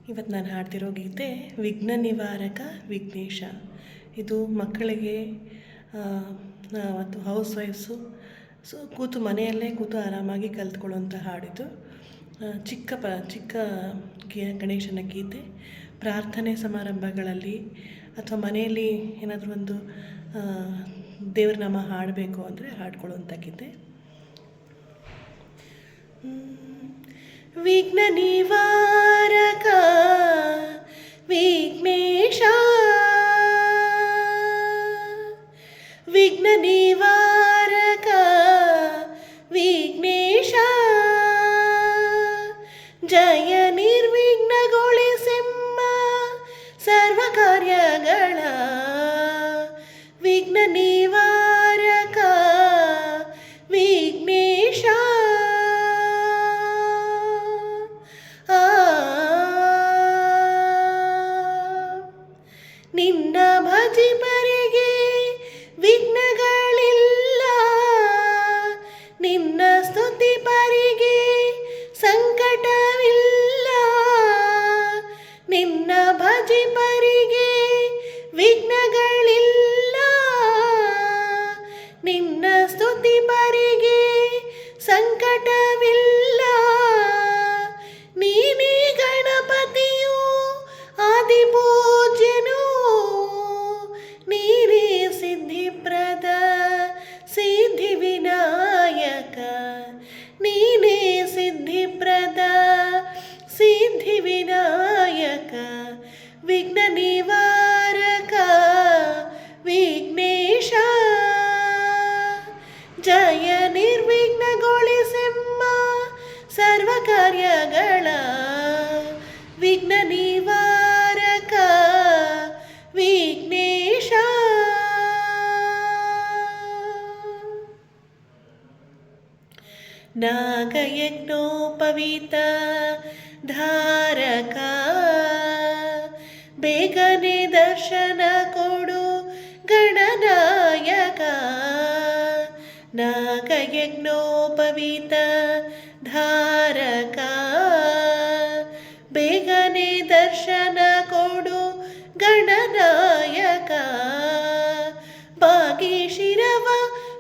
ಇವತ್ತು ನಾನು ಹಾಡ್ತಿರೋ ಗೀತೆ ವಿಘ್ನ ನಿವಾರಕ ವಿಘ್ನೇಶ. ಇದು ಮಕ್ಕಳಿಗೆ ಮತ್ತು ಹೌಸ್ ವೈಫ್ಸು ಕೂತು ಮನೆಯಲ್ಲೇ ಕೂತು ಆರಾಮಾಗಿ ಕಲ್ತ್ಕೊಳ್ಳುವಂಥ ಹಾಡಿದು. ಚಿಕ್ಕ ಗಣೇಶನ ಗೀತೆ ಪ್ರಾರ್ಥನೆ ಸಮಾರಂಭಗಳಲ್ಲಿ ಅಥವಾ ಮನೆಯಲ್ಲಿ ಏನಾದರೂ ಒಂದು ದೇವ್ರ ನಾಮ ಹಾಡಬೇಕು ಅಂದರೆ ಹಾಡ್ಕೊಳ್ಳುವಂಥ ಗೀತೆ. ವಿಘ್ನ ನಿವಾರಕ ವಿಘ್ನೇಶ, ವಿಘ್ನ ನಿವಾರಕ ವಿಘ್ನೇಶ, ಜಯ ನಿರ್ವಿಘ್ನಗೊಳಿಸೆಮ್ಮ ಸರ್ವ ಕಾರ್ಯಗಳ ವಿಘ್ನ ನಿವಾರಕ ವಿಘ್ನೇಶ. ನಿನ್ನ ಭಜಿಪರಿಗೆ ವಿಘ್ನಗಳಿಲ್ಲ, ನಿನ್ನ ಸ್ತುತಿ ಪರಿಗೆ ಸಂಕಟವಿಲ್ಲ. ನಿನ್ನ ಭಜಿಪರಿಗೆ ವಿಘ್ನಗಳಿಲ್ಲ, ನಿನ್ನ ಸ್ತುತಿ ಪರಿಗೆ ಸಂಕಟವಿಲ್ಲ. ನೀನೇ ಗಣಪತಿಯು ಆದಿಪೂಜ್ಯನು, ನೀನೇ ಸಿದ್ಧಿಪ್ರದ ಸಿದ್ಧಿ ವಿನಾಯಕ, ನೀನೇ ಸಿದ್ಧಿಪ್ರದ ಸಿದ್ಧಿ ವಿನಾಯಕ ವಿಘ್ನ ನಿವಾರಕ ವಿಘ್ನೇಶ. ಜಯ ನಿರ್ವಿಘ್ನಗೊಳಿಸೆಮ್ಮ ಸರ್ವ ಕಾರ್ಯಗಳ ವಿಘ್ನ ನಿವಾರಕ ವಿಘ್ನೇಶ. ನಾಗಯಜ್ಞೋಪವೀತ ಧಾರಕ, ಬೇಗನೆ ದರ್ಶನ ಕೊಡು ಗಣನಾಯಕ. ನಾಗಯಜ್ಞೋಪವೀತ ಧಾರಕ, ಬೇಗನೆ ದರ್ಶನ ಕೊಡು ಗಣನಾಯಕ. ಬಾಗಿ ಶಿರವ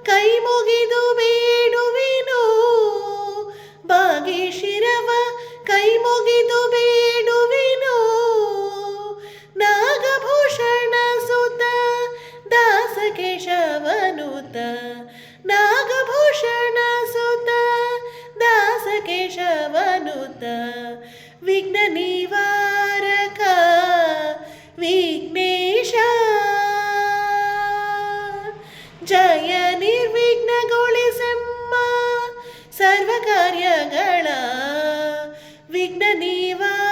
ಕೈ ಮುಗಿದು ಬೇಡುವೆನು, ಬಾಗಿ ಶಿರವ ಕೈ ಮುಗಿದು ಬೇಡುವೆನು. ನಾಗಭೂಷಣ ಸುತ ದಾಸ ಕೇಶವನುತ, ನಾಗಭೂಷಣ ಸುತ ದಾಸ ಕೇಶವನುತ ವಿಘ್ನ ನಿವಾರಕ ವಿಘ್ನೇಶ. ಜಯ ನಿರ್ವಿಘ್ನಗೊಳಿಸೆಮ್ಮ ಸರ್ವ ಕಾರ್ಯಗಳ ವಿಘ್ನ ನಿವಾರಕ